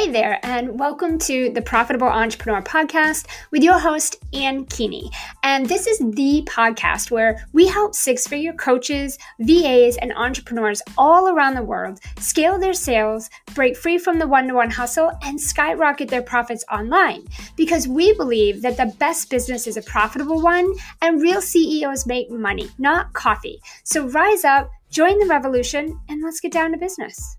Hey there, and welcome to the Profitable Entrepreneur Podcast with your host, Ann Keeney. And this is the podcast where we help six-figure coaches, VAs, and entrepreneurs all around the world scale their sales, break free from the one-to-one hustle, and skyrocket their profits online. Because we believe that the best business is a profitable one, and real CEOs make money, not coffee. So rise up, join the revolution, and let's get down to business.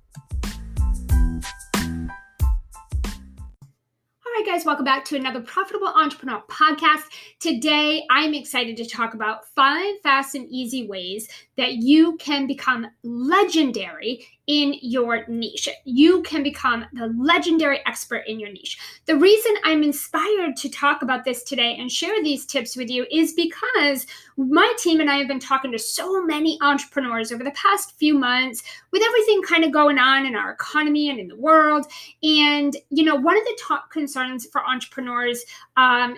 All right, guys, welcome back to another Profitable Entrepreneur Podcast. Today, I'm excited to talk about 5 fast and easy ways that you can become legendary in your niche. You can become the legendary expert in your niche. The reason I'm inspired to talk about this today and share these tips with you is because my team and I have been talking to so many entrepreneurs over the past few months with everything kind of going on in our economy and in the world. And, one of the top concerns for entrepreneurs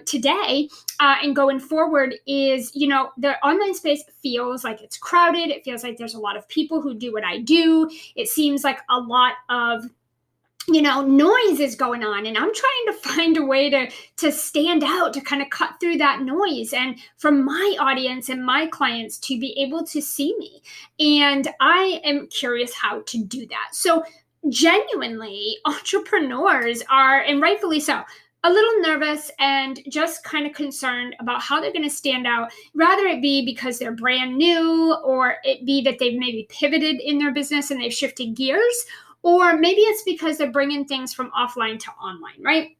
today and going forward is, the online space feels like it's crowded. It feels like there's a lot of people who do what I do. It seems like a lot of noise is going on, and I'm trying to find a way to stand out, to kind of cut through that noise, and from my audience and my clients to be able to see me. And I am curious how to do that. So genuinely, entrepreneurs are, and rightfully so, a little nervous and just kind of concerned about how they're going to stand out, rather it be because they're brand new, or it be that they've maybe pivoted in their business and they've shifted gears, or maybe it's because they're bringing things from offline to online, right?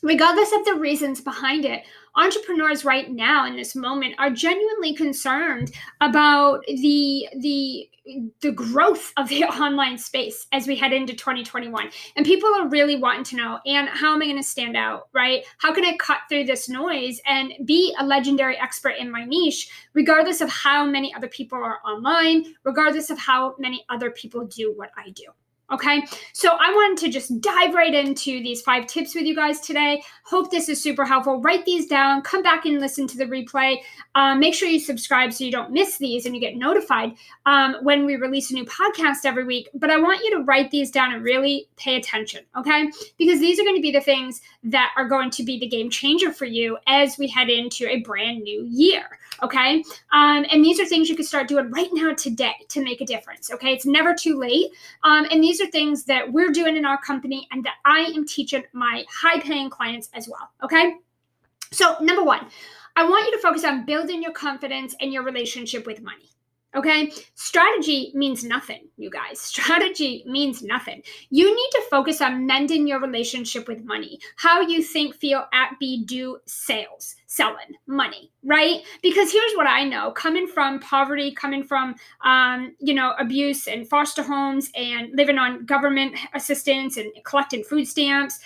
Regardless of the reasons behind it, entrepreneurs right now in this moment are genuinely concerned about the growth of the online space as we head into 2021. And people are really wanting to know, and how am I going to stand out, right? How can I cut through this noise and be a legendary expert in my niche, regardless of how many other people are online, regardless of how many other people do what I do? Okay, so I wanted to just dive right into these 5 tips with you guys today. Hope this is super helpful. Write these down, come back and listen to the replay. Make sure you subscribe so you don't miss these and you get notified when we release a new podcast every week. But I want you to write these down and really pay attention, okay? Because these are going to be the things that are going to be the game changer for you as we head into a brand new year, okay? And these are things you can start doing right now today to make a difference, okay? It's never too late. And these are things that we're doing in our company and that I am teaching my high-paying clients as well, okay? So number 1, I want you to focus on building your confidence and your relationship with money. Okay, strategy means nothing, you guys. Strategy means nothing. You need to focus on mending your relationship with money, how you think, feel, act, be, do, sales, selling, money, right? Because here's what I know, coming from poverty, coming from, abuse and foster homes and living on government assistance and collecting food stamps,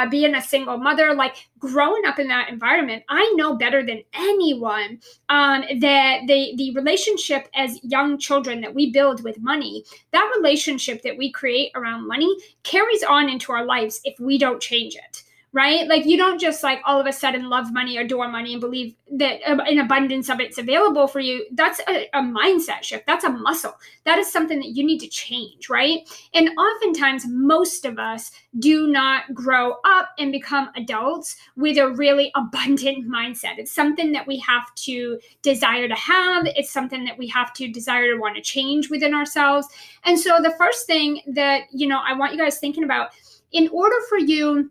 being a single mother, like growing up in that environment, I know better than anyone that the relationship as young children that we build with money, that relationship that we create around money carries on into our lives if we don't change it, right? Like you don't just like all of a sudden love money, adore money, and believe that an abundance of it's available for you. That's a mindset shift. That's a muscle. That is something that you need to change, right? And oftentimes, most of us do not grow up and become adults with a really abundant mindset. It's something that we have to desire to have. It's something that we have to desire to want to change within ourselves. And so the first thing that, I want you guys thinking about, in order for you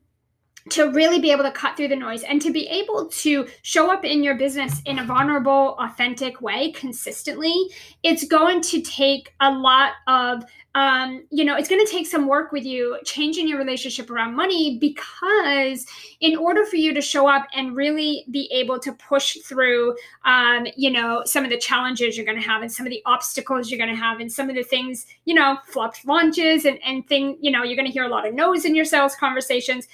to really be able to cut through the noise and to be able to show up in your business in a vulnerable, authentic way consistently, it's going to take a lot of, it's going to take some work with you changing your relationship around money, because in order for you to show up and really be able to push through, some of the challenges you're going to have and some of the obstacles you're going to have and some of the things, flopped launches and things, you're going to hear a lot of no's in your sales conversations.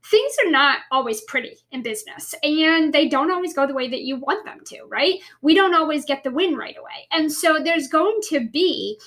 Things are not always pretty in business, and they don't always go the way that you want them to, right? We don't always get the win right away. And so there's going to be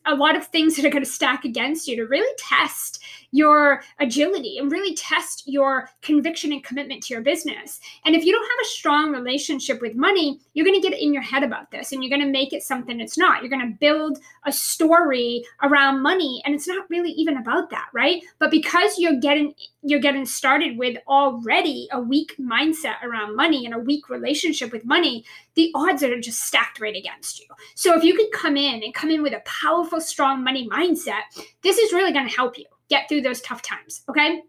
a lot of things that are going to stack against you to really test your agility and really test your conviction and commitment to your business. And if you don't have a strong relationship with money, you're going to get in your head about this and you're going to make it something it's not. You're going to build a story around money and it's not really even about that, right? But because you're getting started with already a weak mindset around money and a weak relationship with money, the odds are just stacked right against you. So if you could come in with a powerful, strong money mindset, this is really going to help you get through those tough times, okay?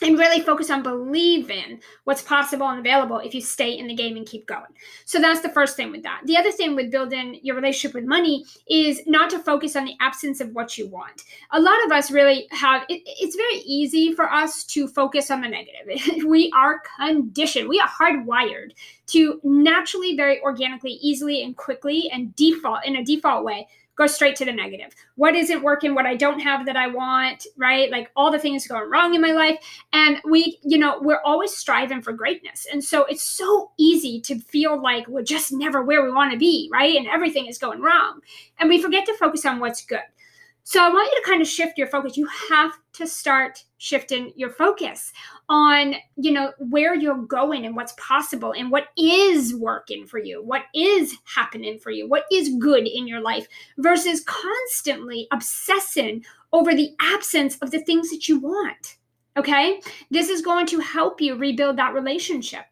And really focus on believing what's possible and available if you stay in the game and keep going. So that's the first thing with that. The other thing with building your relationship with money is not to focus on the absence of what you want. A lot of us really it's very easy for us to focus on the negative. We are conditioned. We are hardwired to naturally, very organically, easily, and quickly and in a default way, go straight to the negative. What isn't working, what I don't have that I want, right? Like all the things going wrong in my life. And we're always striving for greatness. And so it's so easy to feel like we're just never where we want to be, right? And everything is going wrong. And we forget to focus on what's good. So I want you to kind of shift your focus. You have to start shifting your focus on, where you're going and what's possible and what is working for you, what is happening for you, what is good in your life versus constantly obsessing over the absence of the things that you want. Okay? This is going to help you rebuild that relationship.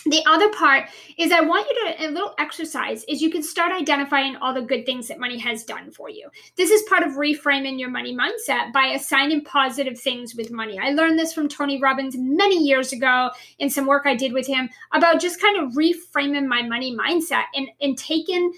The other part is I want you to, a little exercise is you can start identifying all the good things that money has done for you. This is part of reframing your money mindset by assigning positive things with money. I learned this from Tony Robbins many years ago in some work I did with him about just kind of reframing my money mindset and taking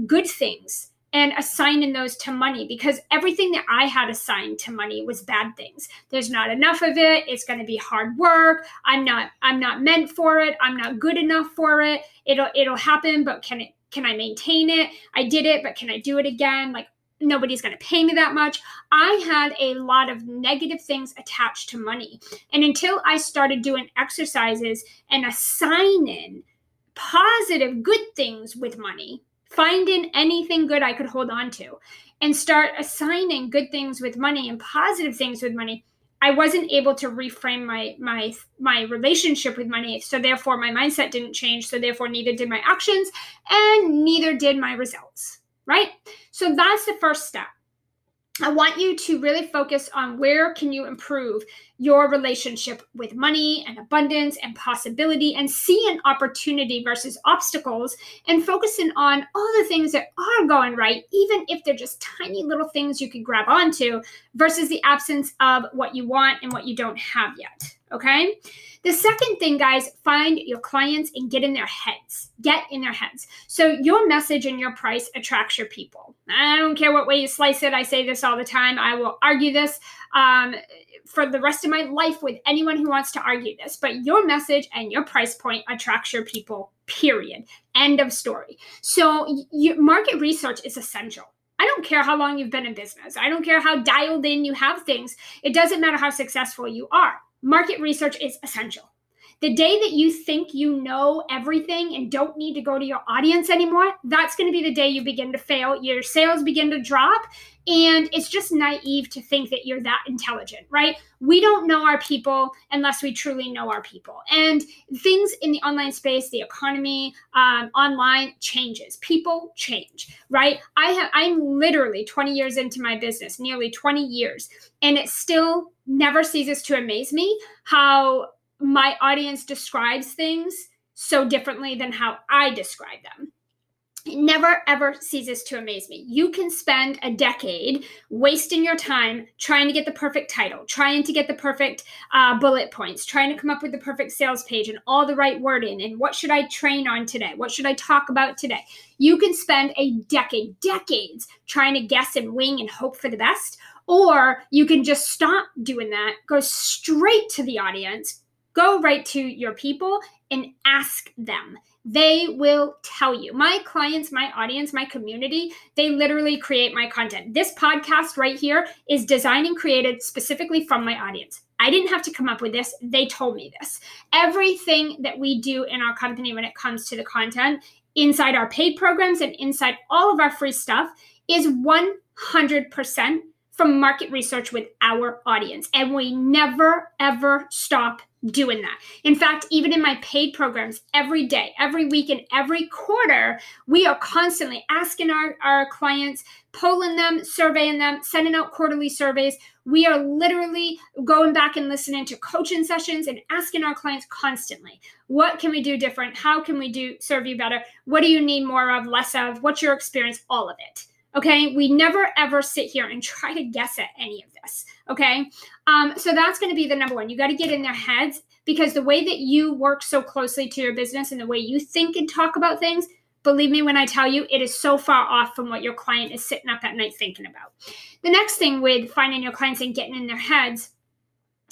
good things and assigning those to money, because everything that I had assigned to money was bad things. There's not enough of it. It's going to be hard work. I'm not meant for it. I'm not good enough for it. It'll happen, but can I maintain it? I did it, but can I do it again? Like nobody's going to pay me that much. I had a lot of negative things attached to money. And until I started doing exercises and assigning positive good things with money, finding anything good I could hold on to and start assigning good things with money and positive things with money, I wasn't able to reframe my relationship with money. So therefore my mindset didn't change. So therefore neither did my actions and neither did my results, right? So that's the first step. I want you to really focus on where can you improve your relationship with money and abundance and possibility and see an opportunity versus obstacles and focusing on all the things that are going right, even if they're just tiny little things you could grab onto versus the absence of what you want and what you don't have yet. Okay. The second thing, guys, find your clients and get in their heads. Get in their heads. So your message and your price attracts your people. I don't care what way you slice it. I say this all the time. I will argue this for the rest of my life with anyone who wants to argue this. But your message and your price point attracts your people, period. End of story. So market research is essential. I don't care how long you've been in business. I don't care how dialed in you have things. It doesn't matter how successful you are. Market research is essential. The day that you think you know everything and don't need to go to your audience anymore, that's going to be the day you begin to fail. Your sales begin to drop. And it's just naive to think that you're that intelligent, right? We don't know our people unless we truly know our people. And things in the online space, the economy, online changes. People change, right? I'm literally 20 years into my business, nearly 20 years. And it still never ceases to amaze me how my audience describes things so differently than how I describe them. It never, ever ceases to amaze me. You can spend a decade wasting your time trying to get the perfect title, trying to get the perfect bullet points, trying to come up with the perfect sales page and all the right wording. And what should I train on today? What should I talk about today? You can spend decades trying to guess and wing and hope for the best. Or you can just stop doing that, go straight to the audience, go right to your people and ask them. They will tell you. My clients, my audience, my community, they literally create my content. This podcast right here is designed and created specifically from my audience. I didn't have to come up with this. They told me this. Everything that we do in our company when it comes to the content inside our paid programs and inside all of our free stuff is 100% from market research with our audience. And we never, ever stop doing that. In fact, even in my paid programs, every day, every week, and every quarter, we are constantly asking our clients, polling them, surveying them, sending out quarterly surveys. We are literally going back and listening to coaching sessions and asking our clients constantly, what can we do different? How can we serve you better? What do you need more of, less of? What's your experience? All of it. Okay, we never ever sit here and try to guess at any of this. Okay, so that's going to be the number one. You got to get in their heads, because the way that you work so closely to your business and the way you think and talk about things, believe me when I tell you, it is so far off from what your client is sitting up at night thinking about. The next thing with finding your clients and getting in their heads,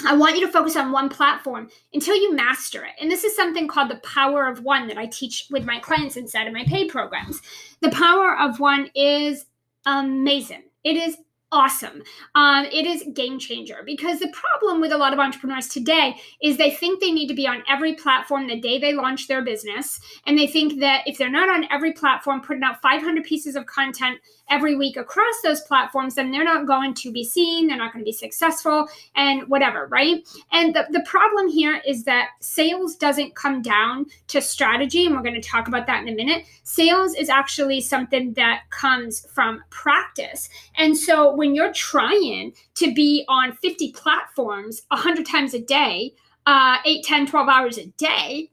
I want you to focus on one platform until you master it. And this is something called the power of one that I teach with my clients inside of my paid programs. The power of one is amazing. It is awesome. It is game changer, because the problem with a lot of entrepreneurs today is they think they need to be on every platform the day they launch their business. And they think that if they're not on every platform, putting out 500 pieces of content every week across those platforms, then they're not going to be seen, they're not going to be successful, and whatever, right? And the problem here is that sales doesn't come down to strategy, and we're going to talk about that in a minute. Sales is actually something that comes from practice. And so when you're trying to be on 50 platforms 100 times a day, 8, 10, 12 hours a day,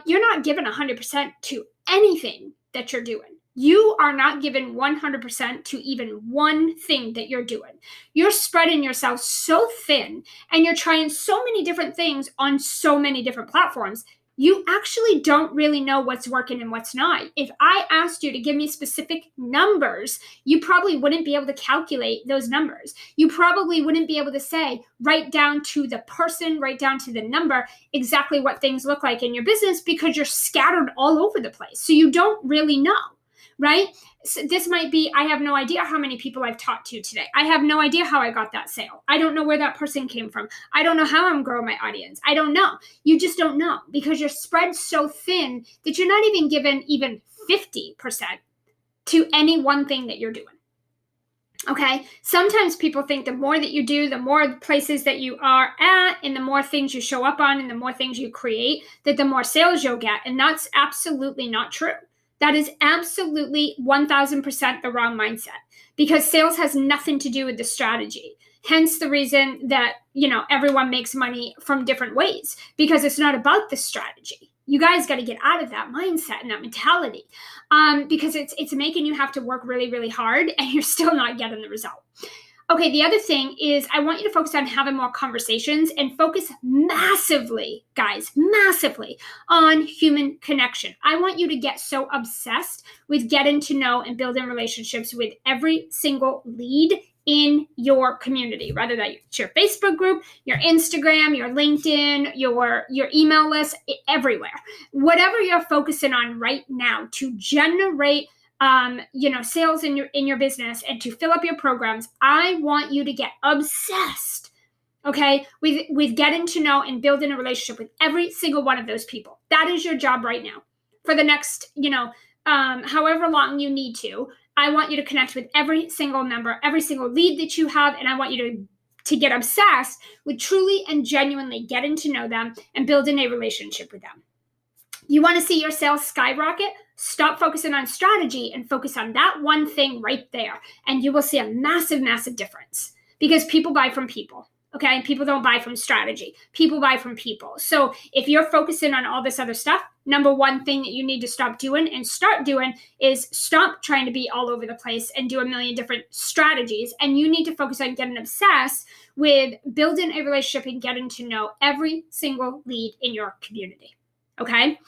you're not given 100% to anything that you're doing. You are not given 100% to even one thing that you're doing. You're spreading yourself so thin, and you're trying so many different things on so many different platforms. You actually don't really know what's working and what's not. If I asked you to give me specific numbers, you probably wouldn't be able to calculate those numbers. You probably wouldn't be able to say right down to the person, right down to the number, exactly what things look like in your business, because you're scattered all over the place. So you don't really know. Right? So this might be, I have no idea how many people I've talked to today. I have no idea how I got that sale. I don't know where that person came from. I don't know how I'm growing my audience. I don't know. You just don't know, because you're spread so thin that you're not even given even 50% to any one thing that you're doing. Okay. Sometimes people think the more that you do, the more places that you are at, and the more things you show up on, and the more things you create, that the more sales you'll get. And that's absolutely not true. That is absolutely 1000% the wrong mindset, because sales has nothing to do with the strategy. Hence the reason that, everyone makes money from different ways, because it's not about the strategy. You guys got to get out of that mindset and that mentality, because it's making you have to work really, really hard, and you're still not getting the result. Okay, the other thing is I want you to focus on having more conversations, and focus massively, guys, massively on human connection. I want you to get so obsessed with getting to know and building relationships with every single lead in your community, whether that's your Facebook group, your Instagram, your LinkedIn, your email list, everywhere. Whatever you're focusing on right now to generate sales in your business and to fill up your programs, I want you to get obsessed, okay, with getting to know and building a relationship with every single one of those people. That is your job right now for the next, however long you need to. I want you to connect with every single member, every single lead that you have, and I want you to get obsessed with truly and genuinely getting to know them and building a relationship with them. You want to see your sales skyrocket? Stop focusing on strategy and focus on that one thing right there. And you will see a massive, massive difference, because people buy from people. Okay. People don't buy from strategy. People buy from people. So if you're focusing on all this other stuff, number one thing that you need to stop doing and start doing is stop trying to be all over the place and do a million different strategies. And you need to focus on getting obsessed with building a relationship and getting to know every single lead in your community. Okay.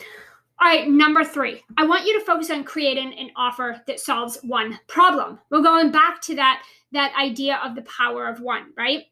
All right. Number 3, I want you to focus on creating an offer that solves one problem. We're going back to that idea of the power of one, right?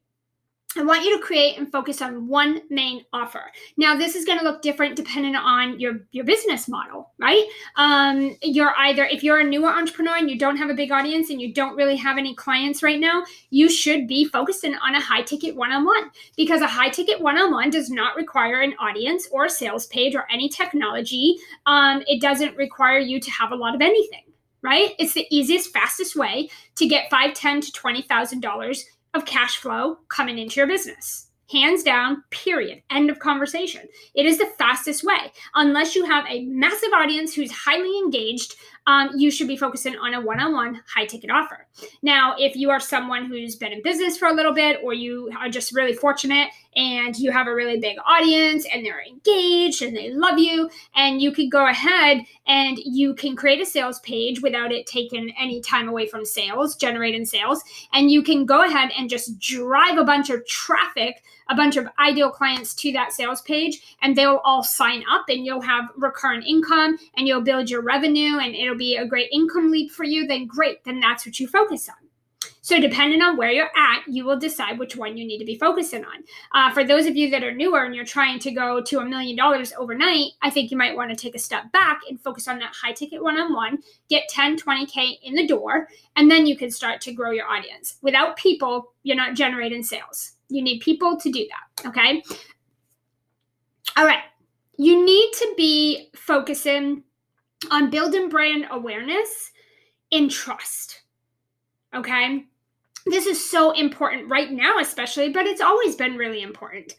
I want you to create and focus on one main offer. Now, this is going to look different depending on your business model, right? If you're a newer entrepreneur and you don't have a big audience and you don't really have any clients right now, you should be focusing on a high ticket one-on-one, because a high ticket one-on-one does not require an audience or a sales page or any technology. It doesn't require you to have a lot of anything, right? It's the easiest, fastest way to get $5,000, $10,000 to $20,000 of cash flow coming into your business. Hands down, period. End of conversation. It is the fastest way. Unless you have a massive audience who's highly engaged, you should be focusing on a one-on-one high-ticket offer. Now, if you are someone who's been in business for a little bit, or you are just really fortunate and you have a really big audience and they're engaged and they love you, and you can go ahead and you can create a sales page without it taking any time away from sales, generating sales, and you can go ahead and just drive a bunch of traffic, a bunch of ideal clients to that sales page, and they'll all sign up, and you'll have recurrent income and you'll build your revenue, and it'll be a great income leap for you. Then great, then that's what you focus on. So depending on where you're at, you will decide which one you need to be focusing on. For those of you that are newer and you're trying to go to $1 million overnight, I think you might want to take a step back and focus on that high ticket one-on-one, get 10, 20K in the door, and then you can start to grow your audience. Without people, you're not generating sales. You need people to do that, okay? All right. You need to be focusing on building brand awareness and trust, okay? This is so important right now, especially, but it's always been really important.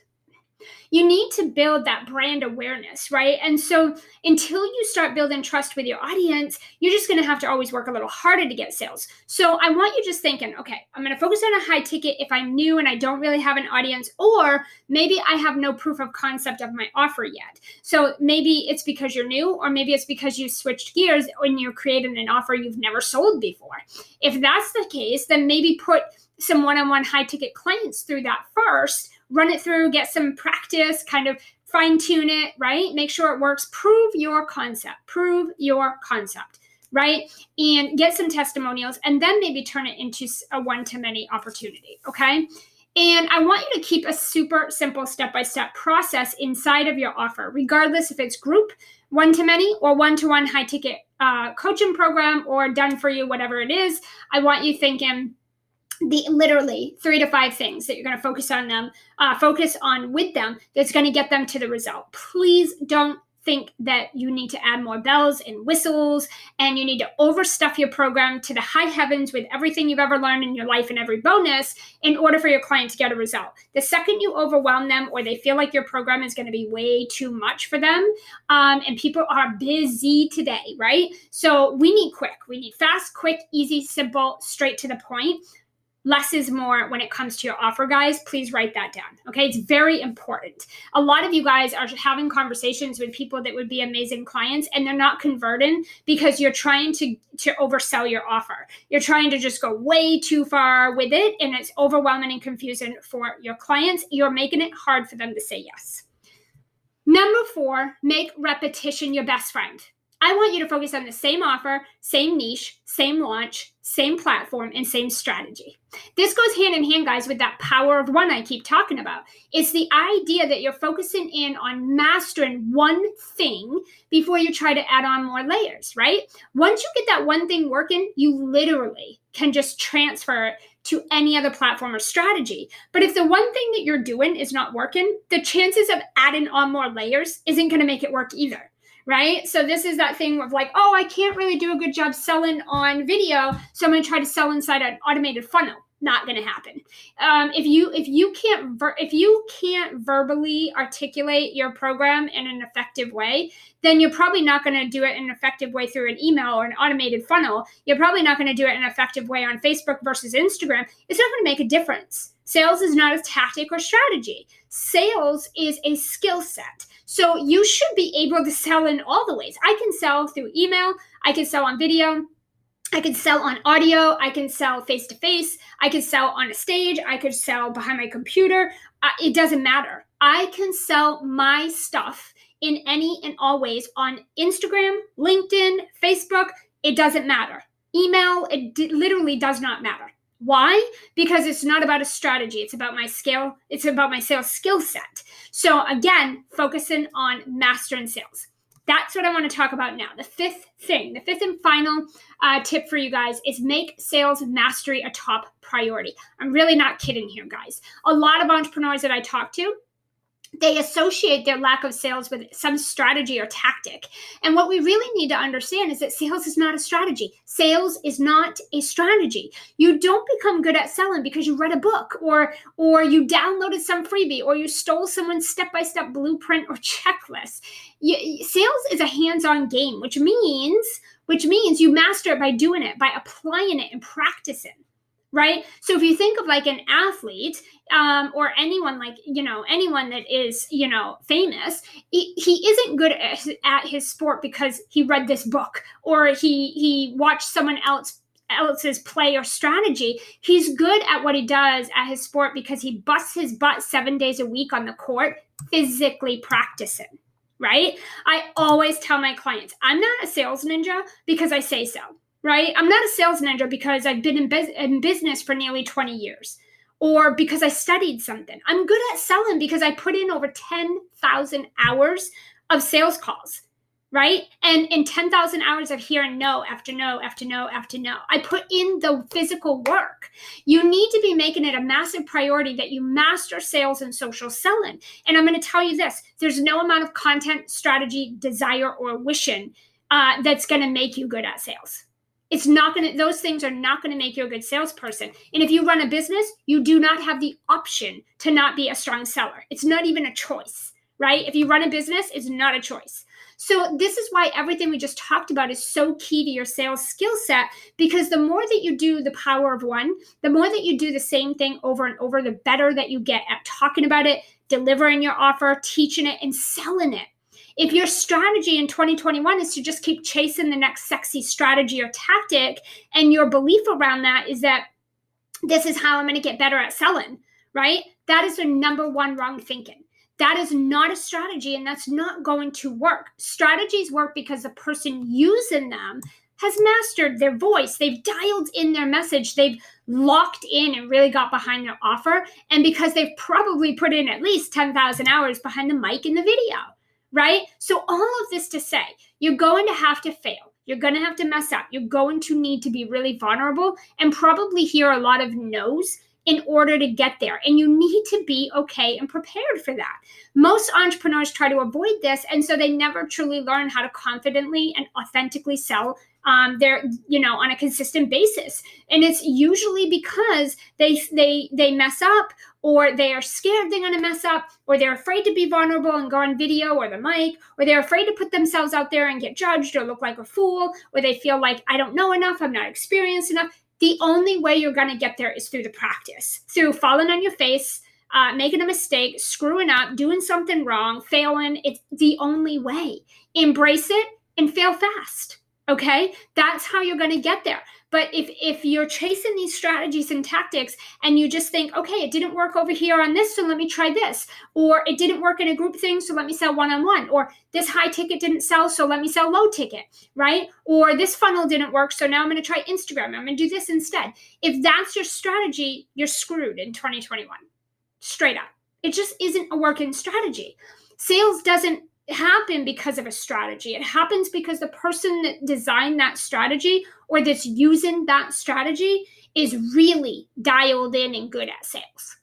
You need to build that brand awareness, right? And so until you start building trust with your audience, you're just going to have to always work a little harder to get sales. So I want you just thinking, okay, I'm going to focus on a high ticket if I'm new and I don't really have an audience, or maybe I have no proof of concept of my offer yet. So maybe it's because you're new, or maybe it's because you switched gears and you're creating an offer you've never sold before. If that's the case, then maybe put some one-on-one high ticket clients through that first, run it through, get some practice, kind of fine tune it, right? Make sure it works. Prove your concept, right? And get some testimonials, and then maybe turn it into a one-to-many opportunity, okay? And I want you to keep a super simple step-by-step process inside of your offer, regardless if it's group, one-to-many, or one-to-one high-ticket coaching program, or done for you, whatever it is. I want you thinking literally 3 to 5 things that you're going to focus on with them that's going to get them to the result. Please don't think that you need to add more bells and whistles and you need to overstuff your program to the high heavens with everything you've ever learned in your life and every bonus in order for your client to get a result. The second you overwhelm them, or they feel like your program is going to be way too much for them, and people are busy today, right? So we need fast, quick, easy, simple, straight to the point. Less is more when it comes to your offer, guys. Please write that down, okay? It's very important. A lot of you guys are having conversations with people that would be amazing clients, and they're not converting because you're trying to oversell your offer. You're trying to just go way too far with it, and it's overwhelming and confusing for your clients. You're making it hard for them to say yes. Number 4, make repetition your best friend. I want you to focus on the same offer, same niche, same launch, same platform, and same strategy. This goes hand in hand, guys, with that power of one I keep talking about. It's the idea that you're focusing in on mastering one thing before you try to add on more layers, right? Once you get that one thing working, you literally can just transfer it to any other platform or strategy. But if the one thing that you're doing is not working, the chances of adding on more layers isn't going to make it work either. Right? So this is that thing of like, oh, I can't really do a good job selling on video, so I'm going to try to sell inside an automated funnel. Not going to happen. If you can't verbally articulate your program in an effective way, then you're probably not going to do it in an effective way through an email or an automated funnel. You're probably not going to do it in an effective way on Facebook versus Instagram. It's not going to make a difference. Sales is not a tactic or strategy. Sales is a skill set. So you should be able to sell in all the ways. I can sell through email. I can sell on video. I can sell on audio. I can sell face-to-face. I can sell on a stage. I could sell behind my computer. It doesn't matter. I can sell my stuff in any and all ways on Instagram, LinkedIn, Facebook. It doesn't matter. Email, it literally does not matter. Why? Because it's not about a strategy. It's about my scale. It's about my sales skill set. So again, focusing on mastering sales. That's what I want to talk about now. The fifth and final tip for you guys is make sales mastery a top priority. I'm really not kidding here, guys. A lot of entrepreneurs that I talk to, they associate their lack of sales with some strategy or tactic. And what we really need to understand is that sales is not a strategy. Sales is not a strategy. You don't become good at selling because you read a book or you downloaded some freebie or you stole someone's step-by-step blueprint or checklist. Sales is a hands-on game, which means you master it by doing it, by applying it and practicing. Right? So if you think of like an athlete or anyone anyone that is, famous, he isn't good at his sport because he read this book or he watched someone else's play or strategy. He's good at what he does at his sport because he busts his butt 7 days a week on the court, physically practicing. Right? I always tell my clients, I'm not a sales ninja because I say so. Right? I'm not a sales ninja because I've been in business for nearly 20 years or because I studied something. I'm good at selling because I put in over 10,000 hours of sales calls, right? And 10,000 hours of hearing no after no after no after no. I put in the physical work. You need to be making it a massive priority that you master sales and social selling. And I'm going to tell you this, there's no amount of content, strategy, desire, or wishing that's going to make you good at sales. It's not going to, those things are not going to make you a good salesperson. And if you run a business, you do not have the option to not be a strong seller. It's not even a choice, right? If you run a business, it's not a choice. So this is why everything we just talked about is so key to your sales skill set, because the more that you do the power of one, the more that you do the same thing over and over, the better that you get at talking about it, delivering your offer, teaching it, and selling it. If your strategy in 2021 is to just keep chasing the next sexy strategy or tactic, and your belief around that is that this is how I'm going to get better at selling, right? That is the number one wrong thinking. That is not a strategy, and that's not going to work. Strategies work because the person using them has mastered their voice. They've dialed in their message. They've locked in and really got behind their offer. And because they've probably put in at least 10,000 hours behind the mic in the video. Right? So all of this to say, you're going to have to fail. You're going to have to mess up. You're going to need to be really vulnerable and probably hear a lot of no's in order to get there. And you need to be okay and prepared for that. Most entrepreneurs try to avoid this, and so they never truly learn how to confidently and authentically sell on a consistent basis. And it's usually because they mess up, or they are scared they're going to mess up, or they're afraid to be vulnerable and go on video or the mic, or they're afraid to put themselves out there and get judged or look like a fool, or they feel like I don't know enough, I'm not experienced enough. The only way you're going to get there is through the practice, through falling on your face, making a mistake, screwing up, doing something wrong, failing. It's the only way. Embrace it and fail fast. Okay, that's how you're going to get there. But if you're chasing these strategies and tactics and you just think, okay, it didn't work over here on this, so let me try this. Or it didn't work in a group thing, so let me sell one-on-one. Or this high ticket didn't sell, so let me sell low ticket, right? Or this funnel didn't work, so now I'm going to try Instagram. I'm going to do this instead. If that's your strategy, you're screwed in 2021. Straight up. It just isn't a working strategy. Sales doesn't happen because of a strategy. It happens because the person that designed that strategy or that's using that strategy is really dialed in and good at sales.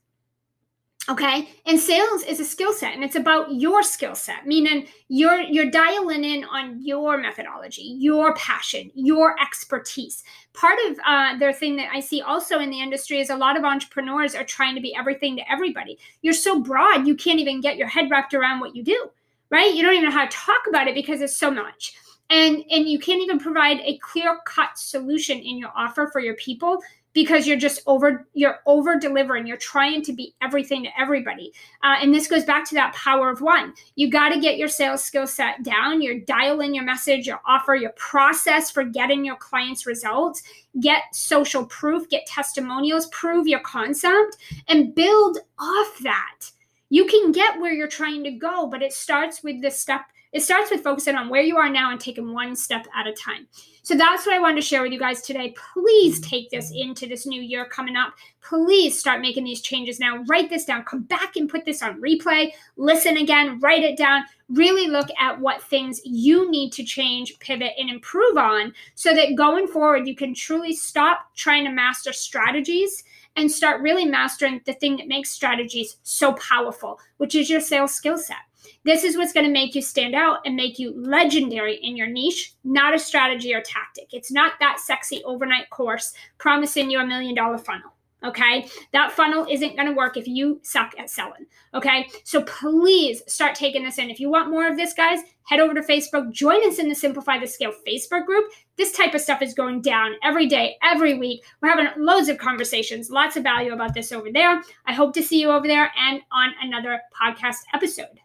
Okay? And sales is a skill set, and it's about your skill set, meaning you're dialing in on your methodology, your passion, your expertise. Part of their thing that I see also in the industry is a lot of entrepreneurs are trying to be everything to everybody. You're so broad, you can't even get your head wrapped around what you do. Right? You don't even know how to talk about it because it's so much. And you can't even provide a clear-cut solution in your offer for your people because you're over-delivering. You're trying to be everything to everybody. And this goes back to that power of one. You got to get your sales skill set down. You're dialing your message, your offer, your process for getting your clients results. Get social proof, get testimonials, prove your concept, and build off that. You can get where you're trying to go, but it starts with the step. It starts with focusing on where you are now and taking one step at a time. So that's what I wanted to share with you guys today. Please take this into this new year coming up. Please start making these changes now. Write this down. Come back and put this on replay. Listen again. Write it down. Really look at what things you need to change, pivot, and improve on so that going forward, you can truly stop trying to master strategies and start really mastering the thing that makes strategies so powerful, which is your sales skill set. This is what's going to make you stand out and make you legendary in your niche, not a strategy or tactic. It's not that sexy overnight course promising you $1 million funnel. Okay, that funnel isn't going to work if you suck at selling. Okay, so please start taking this in. If you want more of this, guys, head over to Facebook. Join us in the Simplify the Scale Facebook group. This type of stuff is going down every day, every week. We're having loads of conversations, lots of value about this over there. I hope to see you over there and on another podcast episode.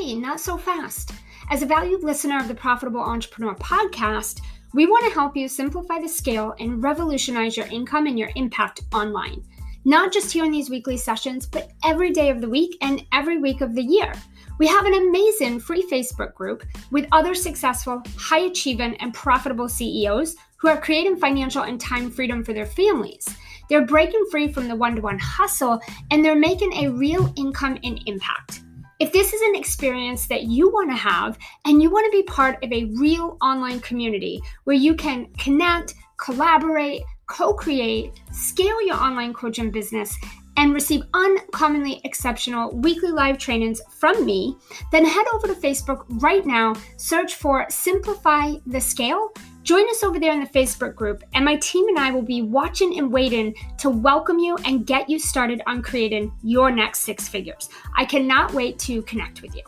Hey, not so fast. As a valued listener of the Profitable Entrepreneur podcast, we want to help you simplify the scale and revolutionize your income and your impact online. Not just here in these weekly sessions, but every day of the week and every week of the year. We have an amazing free Facebook group with other successful, high-achieving, and profitable CEOs who are creating financial and time freedom for their families. They're breaking free from the one-to-one hustle, and they're making a real income and impact. If this is an experience that you want to have and you want to be part of a real online community where you can connect, collaborate, co-create, scale your online coaching business, and receive uncommonly exceptional weekly live trainings from me, then head over to Facebook right now, search for Simplify the Scale. Join us over there in the Facebook group, and my team and I will be watching and waiting to welcome you and get you started on creating your next six figures. I cannot wait to connect with you.